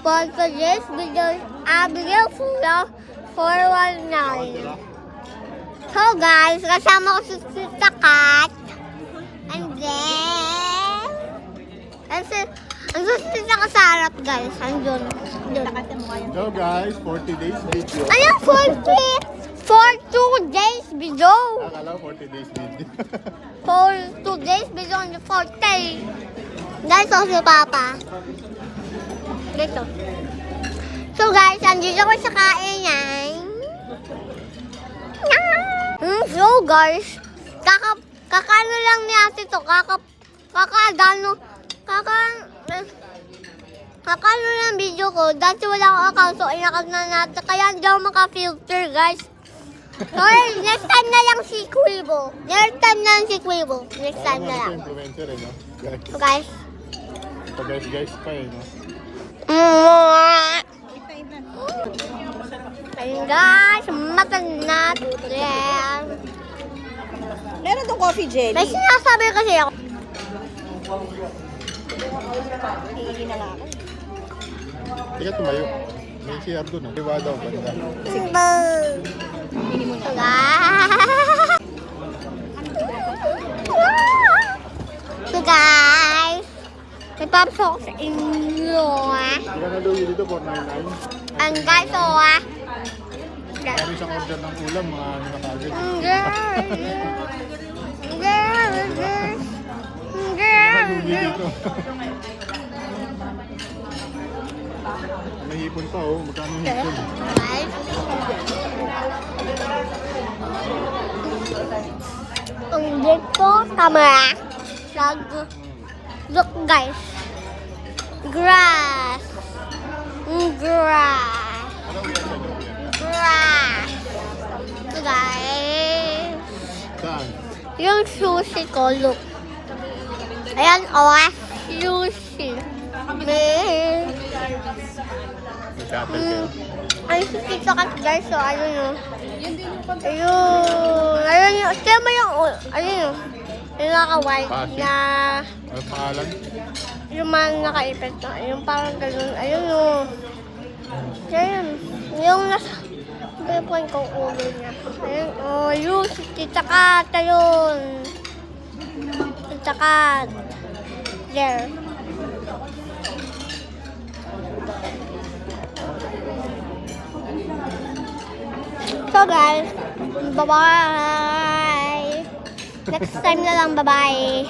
For today's video, Abigail Fula 419. So guys, kasama ko si Tita Kat. And then, andun si Tita Kat sa harap guys. Andun. Hello guys, 40 days video. Ano 40? For 2 days video. Akala 40 days video. For 2 days video on the 40. Guys, so si Papa. Dito. So guys, andito ko sa kainan. So guys, kakano lang ni ate to, kakano lang video ko, dati wala akong account, so inakat na natin, kaya hindi ako maka-filter guys. So next time na lang si Quibo. Next time na lang. Influencer eh, no? So guys. Ito guys pa eh, no? Ayun guys, matan natin. Meron tong coffee jelly. May sinasabi kasi ako. Hihingi na lang ako. Hindi ka tumayo. May CR doon, ah. Diba daw, banda. Hihingi mo na. So guys, may papasok sa inyo Hindi ka na daw yun dito, 499. And guys, Kami isang order ng ulam, mga ano na kagad. Nalugi dito. May hipon pa oh, magkano yung hipon? Ang dito, camera. Look guys. Grass. So guys. Saan? Yung sushi ko, look. Ayan, sushi. May shuttle kayo. Ay, sushi ka guys, so ayun yun. Ayun yun. Kaya mo yung, ayun yun. Yung naka-white Pasig? na, Ano pangalan? yung mga naka-ipit na, yung parang ganun. Ayun yun. Ayun. Yung nasa, yung point kong ulo niya. Ayun, yung Tita Kat, ayun. Tita Kat. There. So guys, bye-bye. Next time na lang, bye-bye.